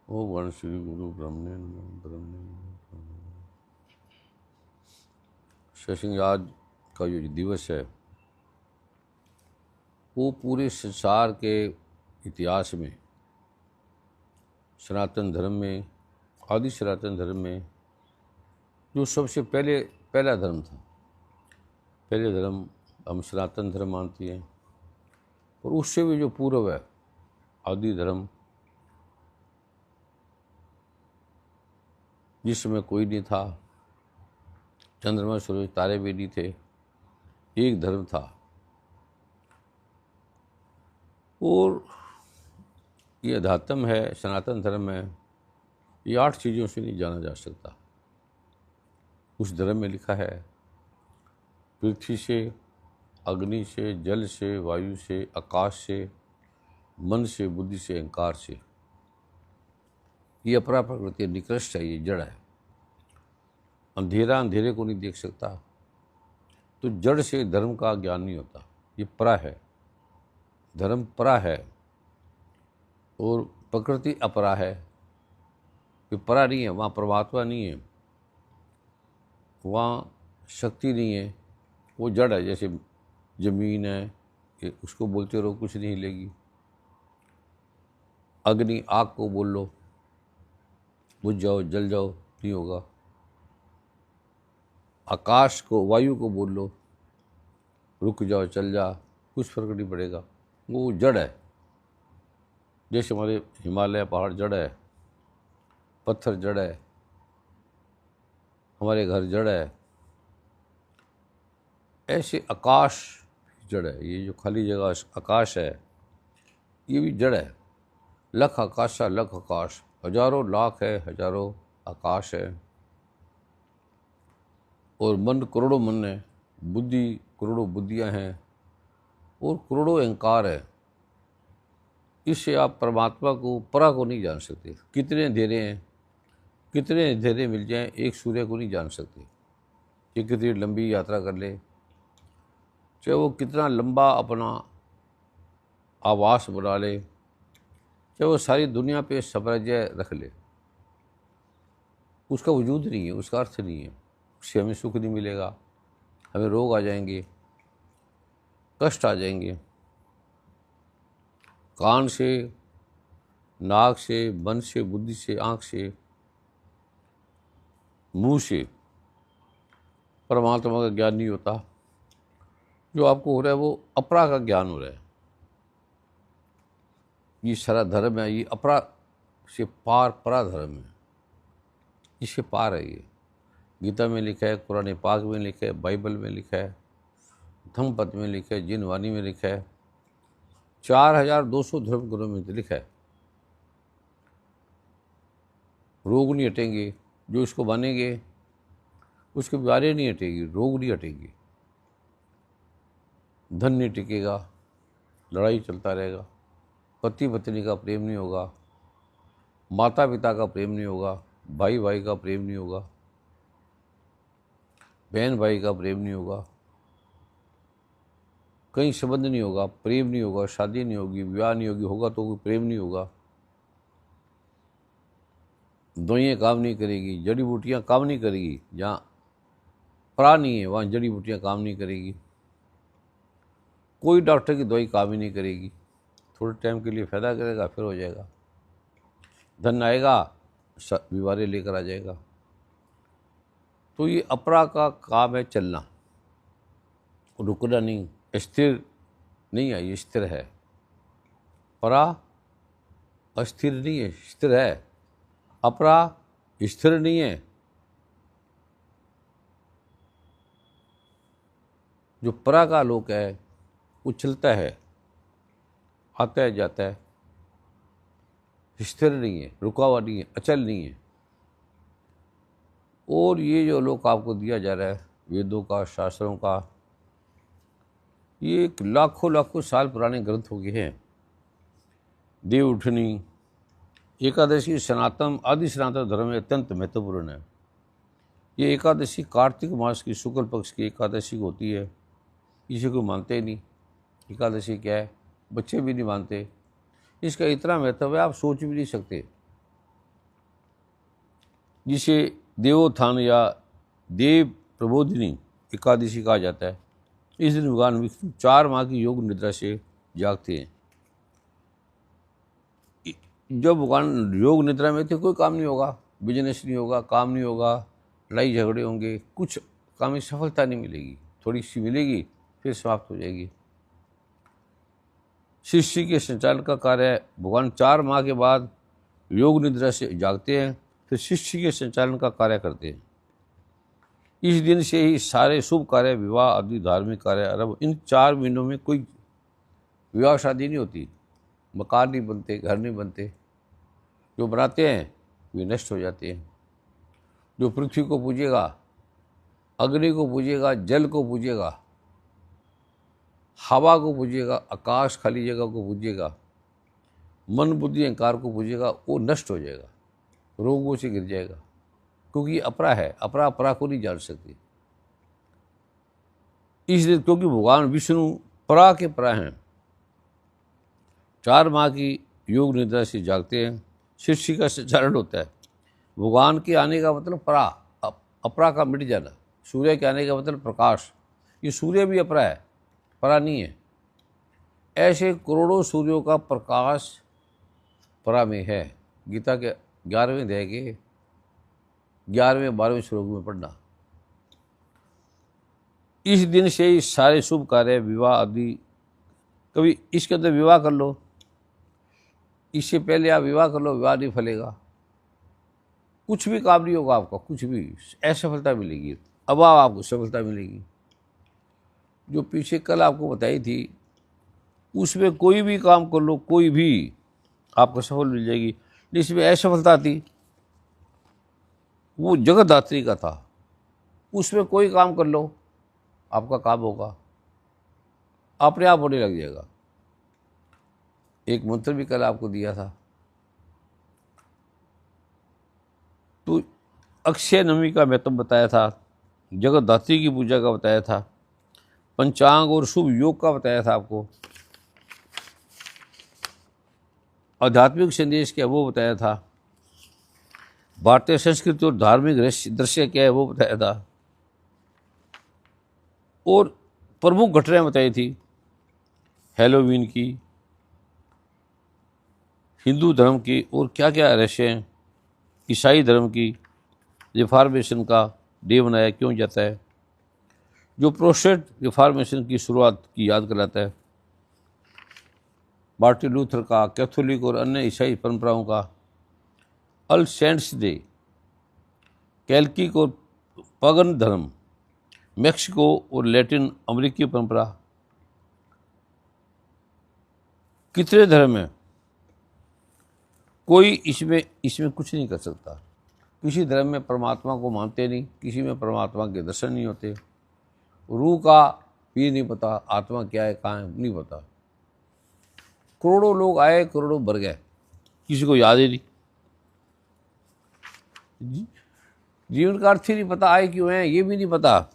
ओ वर्ण श्री गुरु ब्रह्मणे नमः ब्रह्मणे। शशिंग आज का जो दिवस है वो पूरे संसार के इतिहास में, सनातन धर्म में, आदि सनातन धर्म में जो सबसे पहला धर्म था। पहले धर्म हम सनातन धर्म मानते हैं, और उससे भी जो पूर्व है आदि धर्म, जिसमें कोई नहीं था, चंद्रमा सूरज तारे भी नहीं थे, एक धर्म था। और ये अध्यात्म है, सनातन धर्म है, ये 8 चीज़ों से नहीं जाना जा सकता। उस धर्म में लिखा है पृथ्वी से, अग्नि से, जल से, वायु से, आकाश से, मन से, बुद्धि से, अहंकार से। ये अपरा प्रकृति निकृष्ट है, ये जड़ है। अंधेरा अंधेरे को नहीं देख सकता, तो जड़ से धर्म का ज्ञान नहीं होता। ये परा है, धर्म परा है और प्रकृति अपरा है। ये परा नहीं है, वहाँ परमात्मा नहीं है, वहाँ शक्ति नहीं है, वो जड़ है। जैसे जमीन है, उसको बोलते रहो कुछ नहीं हिलेगी। अग्नि, आग को बोल लो, बुझ जाओ, जल जाओ, नहीं होगा। आकाश को, वायु को बोल लो, रुक जाओ, चल जा, कुछ फर्क नहीं पड़ेगा। वो जड़ है। जैसे हमारे हिमालय पहाड़ जड़ है, पत्थर जड़ है, हमारे घर जड़ है, ऐसे आकाश जड़ है। ये जो खाली जगह आकाश है, ये भी जड़ है। लख आकाशा लख आकाश, हजारों लाख है, हजारों आकाश है। और मन करोड़ों मन है, बुद्धि करोड़ों बुद्धियाँ हैं, और करोड़ों अहंकार है। इससे आप परमात्मा को, परा को नहीं जान सकते। कितने अंधेरे हैं, कितने अंधेरे मिल जाएं, एक सूर्य को नहीं जान सकते। ये कितनी लंबी यात्रा कर ले, चाहे वो कितना लंबा अपना आवास बना ले, चाहे वो सारी दुनिया पे साम्राज्य रख ले, उसका वजूद नहीं है, उसका अर्थ नहीं है। उससे हमें सुख नहीं मिलेगा, हमें रोग आ जाएंगे, कष्ट आ जाएंगे। कान से, नाक से, मन से, बुद्धि से, आँख से, मुंह से परमात्मा का ज्ञान नहीं होता। जो आपको हो रहा है वो अपरा का ज्ञान हो रहा है। ये सारा धर्म है, ये अपरा से पार परा धर्म है, इससे पार है। ये गीता में लिखा है, कुरान पाक में लिखा है, बाइबल में लिखा है, धम्मपद में लिखा है, जिन वाणी में लिखा है, 4200 धर्म ग्रंथों में लिखा है। रोग नहीं हटेंगे, जो इसको मानेंगे उसके बीमारी नहीं हटेगी, रोग नहीं हटेंगे, धन नहीं टिकेगा, लड़ाई चलता रहेगा, पति पत्नी का प्रेम नहीं होगा, माता पिता का प्रेम नहीं होगा, भाई भाई का प्रेम नहीं होगा, बहन भाई का प्रेम नहीं होगा, कहीं संबंध नहीं होगा, प्रेम नहीं होगा, शादी नहीं होगी, विवाह नहीं होगी, होगा तो कोई प्रेम नहीं होगा। दवाइयाँ काम नहीं करेगी, जड़ी बूटियाँ काम नहीं करेगी। जहाँ परा नहीं है वहाँ जड़ी बूटियाँ काम नहीं करेगी। कोई डॉक्टर की दवाई काम ही नहीं करेगी। थोड़े टाइम के लिए फ़ायदा करेगा, फिर हो जाएगा, धन आएगा, बीमारी लेकर आ जाएगा। तो ये अपरा का काम है, चलना, रुकना नहीं, स्थिर नहीं है, ये स्थिर है। परा अस्थिर नहीं है, स्थिर है। अपरा स्थिर नहीं है। जो परा का लोक है वो चलता है, आता है, जाता है, स्थिर नहीं है, रुका हुआ नहीं है, अचल नहीं है। और ये जो लोक आपको दिया जा रहा है वेदों का, शास्त्रों का, ये एक लाखों लाखों साल पुराने ग्रंथों के हैं। देव उठनी एकादशी सनातन, आदि सनातन धर्म में अत्यंत महत्वपूर्ण है। ये एकादशी कार्तिक मास की शुक्ल पक्ष की एकादशी होती है। इसे कोई मानते ही नहीं, एकादशी क्या है, बच्चे भी नहीं मानते। इसका इतना महत्व है आप सोच भी नहीं सकते। जिसे देवोत्थान या देव प्रबोधिनी एकादशी कहा जाता है। इस दिन भगवान विष्णु 4 माह की योग निद्रा से जागते हैं। जब भगवान योग निद्रा में थे कोई काम नहीं होगा, बिजनेस नहीं होगा, काम नहीं होगा, लड़ाई झगड़े होंगे, कुछ काम में सफलता नहीं मिलेगी, थोड़ी सी मिलेगी फिर समाप्त हो जाएगी। सृष्टि के संचालन का कार्य भगवान 4 माह के बाद योग निद्रा से जागते हैं, फिर सृष्टि के संचालन का कार्य करते हैं। इस दिन से ही सारे शुभ कार्य, विवाह आदि धार्मिक कार्य आरंभ। इन 4 महीनों में कोई विवाह शादी नहीं होती, मकान नहीं बनते, घर नहीं बनते। जो बनाते हैं वे नष्ट हो जाते हैं। जो पृथ्वी को पूजेगा, अग्नि को पूजेगा, जल को पूजेगा, हवा को पूजेगा, आकाश खाली जगह को पूजेगा, मन बुद्धि अहंकार को पूजेगा, वो नष्ट हो जाएगा, रोगों से गिर जाएगा। क्योंकि अपरा है, अपरा अपरा को नहीं जान सकती। इसलिए क्योंकि भगवान विष्णु परा के परा हैं, 4 माह की योग निद्रा से जागते हैं, सृष्टि का संचालन होता है। भगवान के आने का मतलब परा, अपरा का मिट जाना। सूर्य के आने का मतलब प्रकाश। ये सूर्य भी अपरा है, परा नहीं है। ऐसे करोड़ों सूर्यों का प्रकाश परा में है। गीता के 11वें अध्याय के 11वें 12वें श्लोक में पढ़ना। इस दिन से ही सारे शुभ कार्य, विवाह आदि, कभी इसके अंदर विवाह कर लो, इससे पहले आप विवाह कर लो, विवाह नहीं फलेगा, कुछ भी काम नहीं होगा आपका, कुछ भी असफलता मिलेगी। अब आपको सफलता मिलेगी। जो पीछे कल आपको बताई थी उसमें कोई भी काम कर लो, कोई भी आपको सफल मिल जाएगी। जिसमें असफलता थी वो जगतधात्री का था, उसमें कोई काम कर लो आपका काम होगा, अपने आप होने लग जाएगा। एक मंत्र भी कल आपको दिया था। तो अक्षय नवमी का महत्व बताया था, जगतधात्री की पूजा का बताया था, पंचांग और शुभ योग का बताया था आपको, आध्यात्मिक संदेश क्या है वो बताया था, भारतीय संस्कृति और धार्मिक दृश्य क्या है वो बताया था, और प्रमुख घटनाएं बताई थी हैलोवीन की, हिंदू धर्म की, और क्या क्या रहस्य हैं, ईसाई धर्म की, रिफॉर्मेशन का डे मनाया क्यों जाता है, जो प्रोटेस्टेंट रिफॉर्मेशन की शुरुआत की याद कराता है, मार्टिन लूथर का, कैथोलिक और अन्य ईसाई परंपराओं का, अल सेंट्स डे, कैल्किक और पगन धर्म, मेक्सिको और लैटिन अमेरिकी परंपरा। कितने धर्म हैं, कोई इसमें कुछ नहीं कर सकता। किसी धर्म में परमात्मा को मानते नहीं, किसी में परमात्मा के दर्शन नहीं होते, रूह का भी नहीं पता, आत्मा क्या है कहाँ है नहीं पता। करोड़ों लोग आए, करोड़ों मर गए, किसी को याद ही नहीं। जीवन का अर्थ ही नहीं पता, आए क्यों हैं ये भी नहीं पता।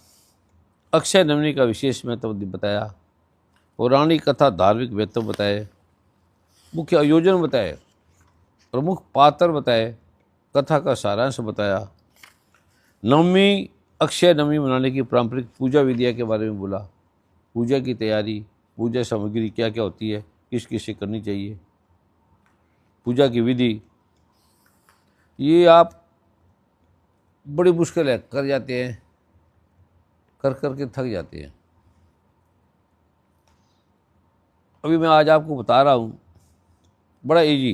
अक्षय नवमी का विशेष महत्व बताया, पौराणिक कथा, धार्मिक महत्व बताए, मुख्य आयोजन बताए, प्रमुख पात्र बताए, कथा का सारांश बताया, नवमी अक्षय नवमी मनाने की पारंपरिक पूजा विधिया के बारे में बोला, पूजा की तैयारी, पूजा सामग्री क्या क्या होती है, किस किस से करनी चाहिए, पूजा की विधि। ये आप बड़ी मुश्किल है, कर जाते हैं, कर करके थक जाते हैं। अभी मैं आज आपको बता रहा हूँ, बड़ा इजी,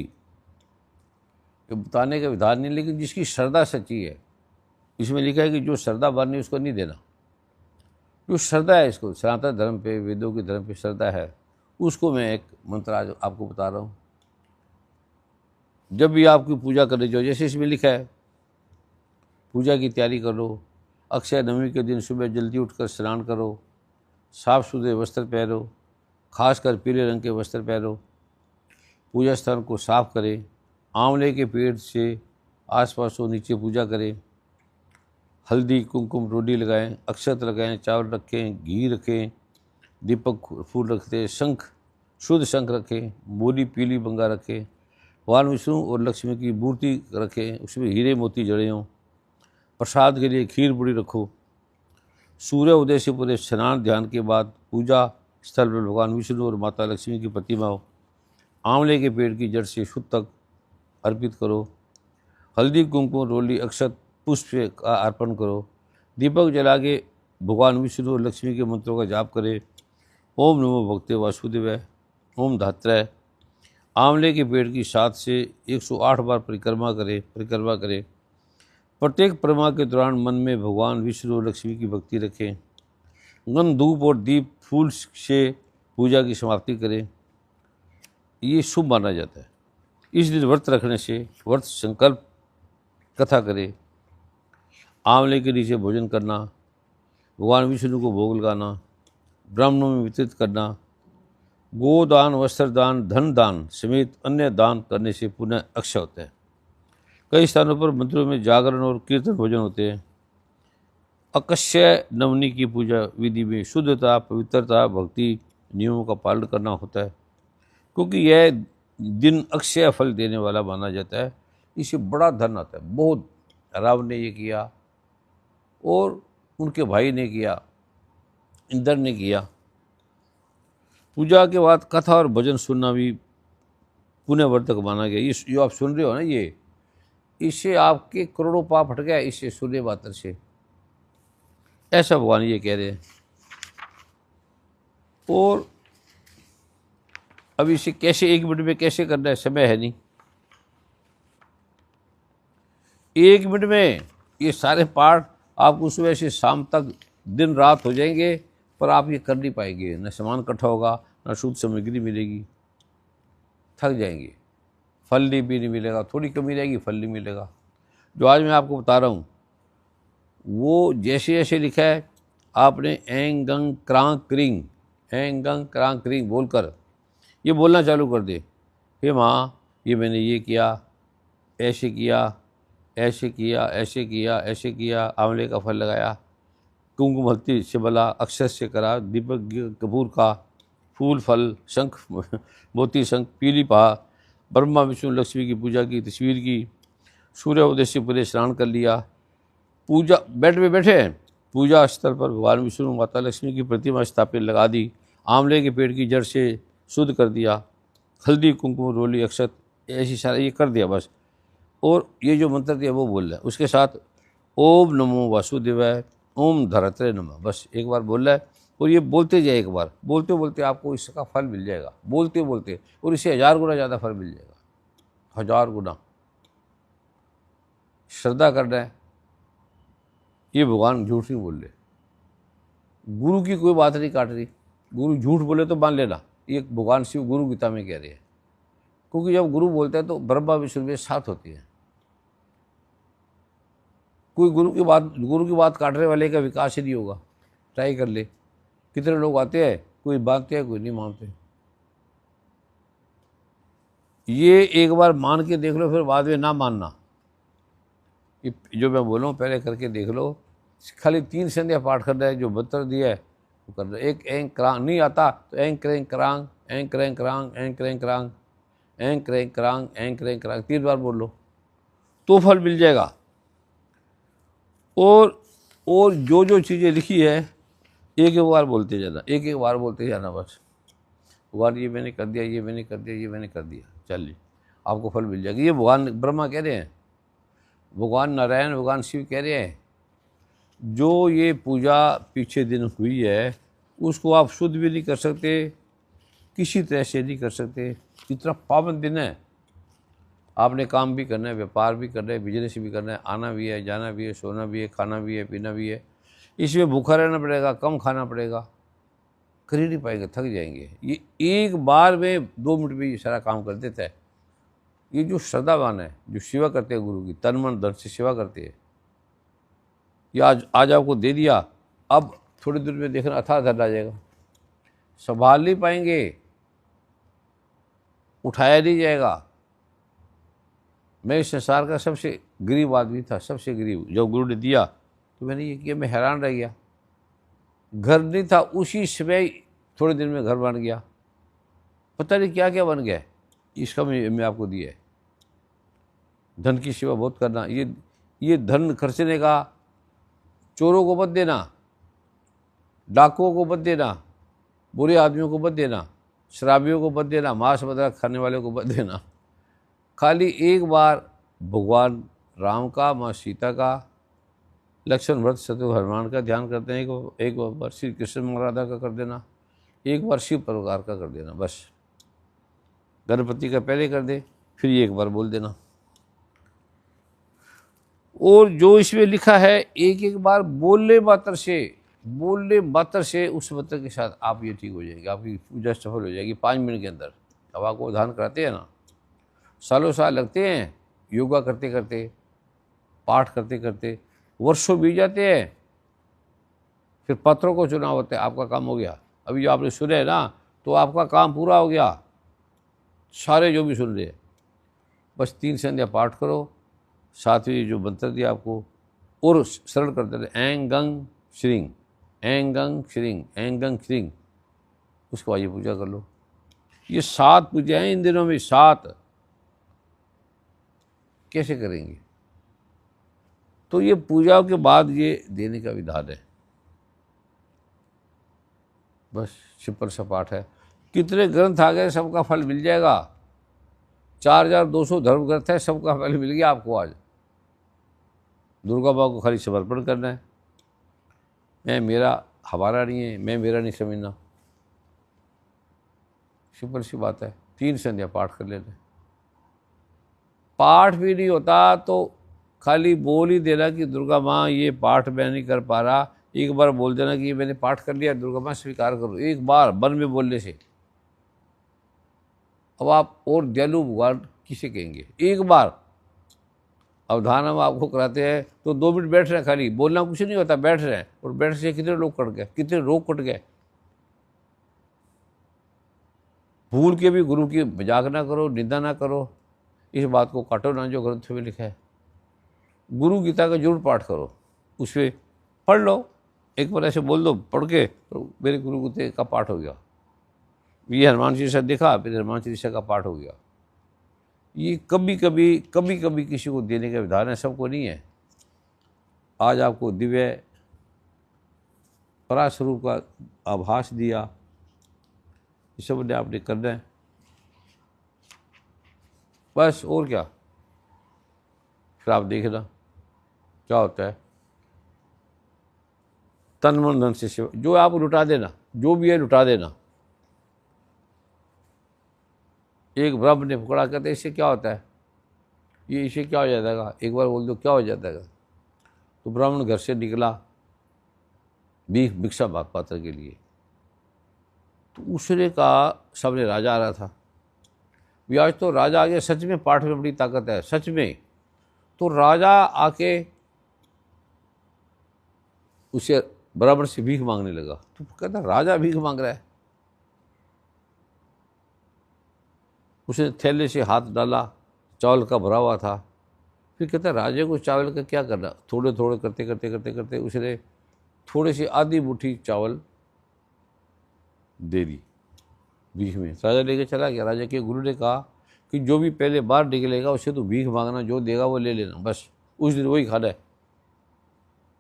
ये बताने का विधान नहीं, लेकिन जिसकी श्रद्धा सच्ची है, इसमें लिखा है कि जो श्रद्धा बांधनी उसको नहीं देना। जो श्रद्धा है, इसको सनातन धर्म पे, वेदों के धर्म पे श्रद्धा है, उसको मैं एक मंत्र आज आपको बता रहा हूँ। जब भी आपकी पूजा करनी चाहिए, जैसे इसमें लिखा है, पूजा की तैयारी करो, अक्षय नवमी के दिन सुबह जल्दी उठकर स्नान करो, साफ सुथरे वस्त्र पहनो, खासकर पीले रंग के वस्त्र पहनो, पूजा स्थान को साफ करें, आंवले के पेड़ से आसपास हो नीचे पूजा करें, हल्दी कुमकुम रोडी लगाएं, अक्षत लगाएं, चावल रखें, घी रखें, दीपक फूल रखते, शंख शुद्ध शंख रखें, बोली पीली बंगा रखें, भगवान विष्णु और लक्ष्मी की मूर्ति रखें, उसमें हीरे मोती जड़े हों, प्रसाद के लिए खीर पूड़ी रखो। सूर्य उदय से पूरे स्नान ध्यान के बाद पूजा स्थल पर भगवान विष्णु और माता लक्ष्मी की प्रतिमा हो। आंवले के पेड़ की जड़ से शुद्ध तक अर्पित करो। हल्दी कुमकुम रोली अक्षत पुष्प का अर्पण करो। दीपक जला के भगवान विष्णु और लक्ष्मी के मंत्रों का जाप करें। ओम नमो भगवते वासुदेवाय, ओम धात्रेय। आंवले के पेड़ की 7 से 108 बार परिक्रमा करें। प्रत्येक परिक्रमा के दौरान मन में भगवान विष्णु और लक्ष्मी की भक्ति रखें। गंध धूप और दीप फूल से पूजा की समाप्ति करें। ये शुभ माना जाता है। इस दिन व्रत रखने से व्रत संकल्प कथा करें। आंवले के नीचे भोजन करना, भगवान विष्णु को भोग लगाना, ब्राह्मणों में वितरित करना, गोदान, वस्त्रदान, धन दान समेत अन्य दान करने से पुण्य अक्षय होता है। कई स्थानों पर मंदिरों में जागरण और कीर्तन भोजन होते हैं। अक्षय नवनी की पूजा विधि में शुद्धता, पवित्रता, भक्ति नियमों का पालन करना होता है, क्योंकि यह दिन अक्षय फल देने वाला माना जाता है। इससे बड़ा धन आता है। बहुत रावण ने ये किया और उनके भाई ने किया, इंद्र ने किया। पूजा के बाद कथा और भजन सुनना भी पुण्यवर्धक माना गया। ये जो आप सुन रहे हो ना, ये इससे आपके करोड़ों पाप हट गया, इससे सुने मात्र से, ऐसा भगवान ये कह रहे हैं। और अब इसे कैसे 1 मिनट में कैसे करना है, समय है नहीं। 1 मिनट में ये सारे पाठ आपको सुबह से शाम तक दिन रात हो जाएंगे, पर आप ये कर नहीं पाएंगे। न सामान इकट्ठा होगा, न शुद्ध सामग्री मिलेगी, थक जाएंगे, फल भी नहीं मिलेगा, थोड़ी कमी रहेगी, फल नहीं मिलेगा। जो आज मैं आपको बता रहा हूँ वो जैसे जैसे लिखा है, आपने एंग गंग क्रांग क्रिंग, एंग गंग क्रांग क्रिंग बोलकर ये बोलना चालू कर दे। हे माँ, ये मैंने ये किया, ऐसे किया, ऐसे किया, ऐसे किया, ऐसे किया, आंवले का फल लगाया, कुमकुम हल्दी से बला, अक्षर से करा, दीपक कपूर का, फूल फल, शंख मोती शंख, पीली पा, ब्रह्मा विष्णु लक्ष्मी की पूजा की तस्वीर की, सूर्य उदय से पूरे स्नान कर लिया। पूजा बेड में बैठे हैं, पूजा स्थल पर भगवान विष्णु माता लक्ष्मी की प्रतिमा स्थापित लगा दी। आंवले के पेड़ की जड़ से शुद्ध कर दिया। हल्दी कुमकुम रोली अक्षत ऐसी सारा ये कर दिया बस। और ये जो मंत्र दिया वो बोल रहा है, उसके साथ ओम नमो वासुदेवाय, ओम धरत्रे नमः, बस एक बार बोल रहा है। और ये बोलते जाए, एक बार बोलते बोलते आपको इसका फल मिल जाएगा, बोलते बोलते, और इससे 1000 गुना ज़्यादा फल मिल जाएगा, 1000 गुना। श्रद्धा करना है, ये भगवान झूठ नहीं बोल रहे, गुरु की कोई बात नहीं काट रही। गुरु झूठ बोले तो मान लेना, ये भगवान शिव गुरु गीता में कह रहे हैं। क्योंकि जब गुरु बोलते हैं तो ब्रह्मा विष्णु में साथ होती है। कोई गुरु की बात काटने वाले का विकास ही नहीं होगा। ट्राई कर ले, कितने लोग आते हैं, कोई मानते हैं, कोई नहीं मानते। ये एक बार मान के देख लो, फिर बाद में ना मानना। ये जो मैं बोल रहा हूँ पहले करके देख लो। खाली 3 संध्या पाठ करना है, जो मंत्र दिया है वो करना है। एक एंग क्रांग नहीं आता तो एंग क्रेंग क्रांग, एंग क्रेंग क्रांग, एंग क्रेंग क्रांग, एंग क्रेंग क्रांग, एंग क्रेंग क्रांग 3 बार बोल लो तो फल मिल जाएगा। और जो जो चीज़ें लिखी है एक बार बोलते जाना, एक बार बोलते जाना बस। भगवान ये मैंने कर दिया, ये मैंने कर दिया, ये मैंने कर दिया, चलिए आपको फल मिल जाएगा। ये भगवान ब्रह्मा कह रहे हैं, भगवान नारायण, भगवान शिव कह रहे हैं। जो ये पूजा पीछे दिन हुई है उसको आप शुद्ध भी नहीं कर सकते, किसी तरह से नहीं कर सकते। इतना पावन दिन है, आपने काम भी करना है, व्यापार भी करना है, बिजनेस भी करना है, आना भी है, जाना भी है, सोना भी है, खाना भी है, पीना भी है। इसमें भूखा रहना पड़ेगा, कम खाना पड़ेगा, कर ही नहीं पाएंगे, थक जाएंगे। ये एक बार में 2 मिनट में ये सारा काम कर देता है। ये जो श्रद्धावान है, जो सेवा करते हैं गुरु की, तन मन धन से सेवा करते हैं, ये आज आपको दे दिया, अब थोड़ी देर में देखना अथाह धन आ जाएगा, संभाल नहीं पाएंगे, उठाया नहीं जाएगा। मैं इस संसार का सबसे गरीब आदमी था, सबसे गरीब। जब गुरु ने दिया तो मैंने ये किया, मैं हैरान रह गया। घर नहीं था, उसी समय थोड़े दिन में घर बन गया, पता नहीं क्या क्या बन गया। इसका मैं आपको दिया है। धन की सेवा बहुत करना, ये धन खर्चने का चोरों को मत देना, डाकुओं को मत देना, बुरे आदमियों को मत देना, शराबियों को मत देना, मांस मदिरा खाने वाले को मत देना। खाली एक बार भगवान राम का, माँ सीता का, लक्ष्मण भरत शत्रुघ्न हनुमान का ध्यान करते हैं, एक बार श्री कृष्ण मंगल राधा का कर देना, एक बार शिव परिवार का कर देना, बस। गणपति का पहले कर दे, फिर एक बार बोल देना। और जो इसमें लिखा है एक एक बार बोलने मात्र से उस मंत्र के साथ आप ये ठीक हो जाएंगे, आपकी पूजा सफल हो जाएगी 5 मिनट के अंदर। अब आपको ध्यान कराते हैं ना, सालों साल लगते हैं योगा करते करते, पाठ करते करते, वर्षों बीत जाते हैं, फिर पत्रों को चुनाव होता है, आपका काम हो गया। अभी जो आपने सुने ना, तो आपका काम पूरा हो गया। सारे जो भी सुन रहे हैं, बस 3 संध्या पाठ करो, सातवीं जो मंत्र दिया आपको, और सरल करते रहे, ऐं गंग श्रींग, ऐं गंग श्रींग, ऐं गंग श्रींग। उसके बाद ये पूजा कर लो। ये 7 पूजाएं इन दिनों में, 7 कैसे करेंगे? तो ये पूजाओं के बाद ये देने का विधान है। बस सिंपल सा पाठ है। कितने ग्रंथ आ गए, सबका फल मिल जाएगा। 4200 धर्म ग्रंथ है, सबका फल मिल गया आपको। आज दुर्गा माँ को खाली समर्पण करना है। मैं मेरा हमारा नहीं है, मैं मेरा नहीं समझना, सिंपल सी बात है। 3 संध्या पाठ कर लेना। पाठ भी नहीं होता तो खाली बोल ही देना कि दुर्गा माँ ये पाठ मैं नहीं कर पा रहा, एक बार बोल देना कि ये मैंने पाठ कर लिया, दुर्गा माँ स्वीकार करो। एक बार मन में बोलने से। अब आप और दयालु भगवान किसे कहेंगे? एक बार अवधान हम आपको कराते हैं तो 2 मिनट बैठ रहे हैं, खाली बोलना कुछ नहीं होता, बैठ रहे हैं, और बैठ से कितने लोग कट गए, कितने रोग कट गए। भूल के भी गुरु की मजाक ना करो, निंदा ना करो, इस बात को काटो ना जो ग्रंथ में लिखा है। गुरु गीता का जरूर पाठ करो, उसमें पढ़ लो, एक बार ऐसे बोल दो, पढ़ के तो मेरे गुरु गीता का पाठ हो गया। ये हनुमान चालीसा देखा, फिर हनुमान चालीसा का पाठ हो गया। ये कभी कभी किसी को देने का विधान है, सबको नहीं है। आज आपको दिव्य परास्वरूप का आभास दिया, ये सब ने आपने करना है, बस। और क्या? फिर आप देखना क्या होता है। तन मन धन से सेवा, जो आप लुटा देना, जो भी है लुटा देना। एक ब्रह्म ने पकड़ा, कहते इससे क्या होता है, ये इसे क्या हो जाता है, एक बार बोल दो क्या हो जाता है। तो ब्राह्मण घर से निकला भिक्षा पात्र के लिए, तो उसने कहा, सामने राजा आ रहा था। आज तो राजा आ गया, सच में पाठ में बड़ी ताकत है, सच में। तो राजा आके उसे ब्राह्मण से भीख मांगने लगा। तो कहता राजा भीख मांग रहा है। उसने थैले से हाथ डाला, चावल का भरा हुआ था। फिर कहता राजा को चावल का क्या करना, थोड़े थोड़े करते उसने थोड़े से आधी मुट्ठी चावल दे दी भीख में। राजा लेके चला गया। राजा के गुरु ने कहा कि जो भी पहले बाहर निकलेगा उससे तो भीख मांगना, जो देगा वो ले लेना, बस उस दिन वही खाना है।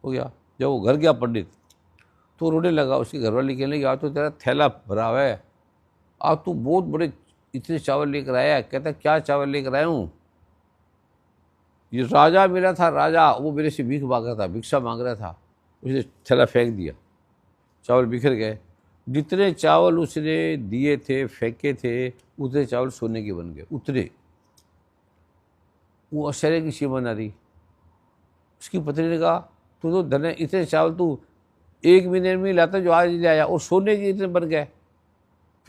हो गया। जब वो घर गया पंडित, तो रोने लगा। उसकी घरवाली कहने लगी, आज तो तेरा थैला भरा हुआ है, आज तू बहुत बड़े इतने चावल लेकर आया है। कहता क्या चावल लेकर आया हूँ, ये राजा मेरा था, राजा, वो मेरे से भीख मांग रहा था, भिक्षा मांग रहा था। उसने थैला फेंक दिया, चावल बिखर गए। जितने चावल उसने दिए थे, फेंके थे, उतने चावल सोने के बन गए, उतने। वो आश्चर्य की सीमा ना रही। उसकी पत्नी ने कहा तू तो धन है, इतने चावल तू 1 महीने में लाता जो आज ले आया, और सोने के इतने बन गए।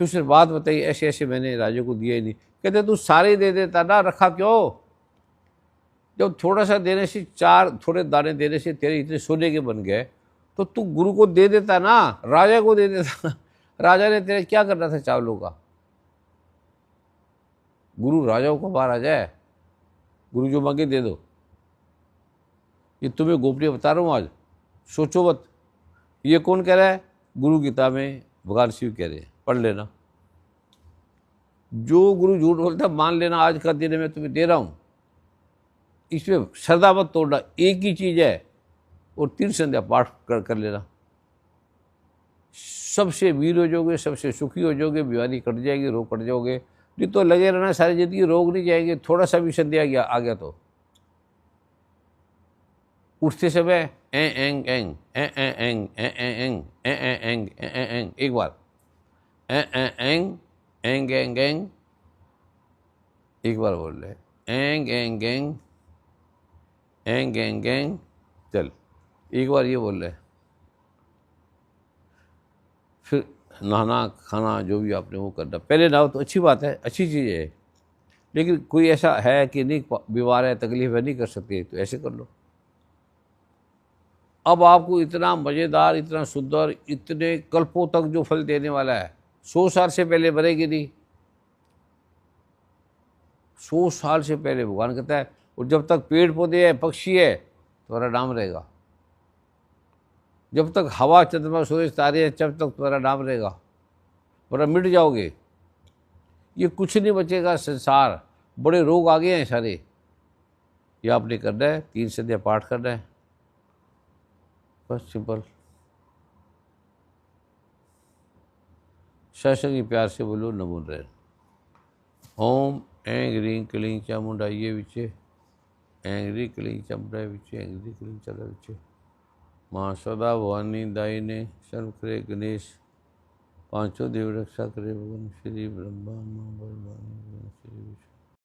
फिर उसने बात बताई, ऐसे ऐसे मैंने राजा को दिया ही नहीं। कहते तू सारे दे देता ना, रखा क्यों? जब थोड़ा सा देने से, 4 थोड़े दाने देने से तेरे इतने सोने के बन गए, तो तू गुरु को दे देता ना, राजा को दे देता। राजा ने तेरे क्या करना था चावलों का? गुरु राजाओं को बाहर आ जाए, गुरु जो मांगे दे दो। ये तुम्हें गोपनीय बता रहा हूँ आज, सोचो मत। ये कौन कह रहा है? गुरु गीता में भगवान शिव कह रहे हैं, पढ़ लेना। जो गुरु झूठ बोलता मान लेना, आज का दिन मैं तुम्हें दे रहा हूँ। इसमें श्रद्धा मत तोड़ना, एक ही चीज़ है, और 3 संध्या पाठ कर लेना, सबसे वीर हो जाओगे, सबसे सुखी हो जाओगे, बीमारी कट जाएगी, रोग कट जाओगे। नहीं तो लगे रहना सारी जिंदगी, रोग नहीं जाएंगे, थोड़ा सा भी संध्या आ गया तो। उठते समय एं एंग एंग एं एं एंग एं एं एंग एं एं एंग एं एं एंग, एक बार एं एं एंग एंग एंग एंग, एक बार बोल रहे एंग एंग एंग एंग एंग एंग, चल एक बार ये बोल रहे, फिर नहाना खाना जो भी आपने वो करना, पहले नहाओ तो अच्छी बात है, अच्छी चीज़ है। लेकिन कोई ऐसा है कि नहीं बीमार है, तकलीफ है, नहीं कर सकते, तो ऐसे कर लो। अब आपको इतना मज़ेदार, इतना सुंदर, इतने कल्पों तक जो फल देने वाला है, 100 साल से पहले बनेगी नहीं, 100 साल से पहले भगवान कहता है। और जब तक पेड़ पौधे है, पक्षी है, तुम्हारा नाम रहेगा। जब तक हवा चंद्रमा सूरज तारे हैं, जब तक तुम्हारा नाम रहेगा, वरना मिट जाओगे। ये कुछ नहीं बचेगा संसार, बड़े रोग आ गए हैं सारे। ये आपने करना है, 3 संध्या पाठ करना है, बस सिंपल। सत्संगी प्यार से बोलो नमो नारायण। ओम ऐं ह्रीं क्लीं चामुंडाइये विचे, ऐं ह्रीं क्लीं चामुंडाई विचे, ऐं ह्रीं क्लीं चामुंडा विचे। माँ सदा भवानी दायिने सर्व करे गणेश, पांचों देव रक्षा करे भगवान श्री ब्रह्मा माँ भगवान श्री विष्णु।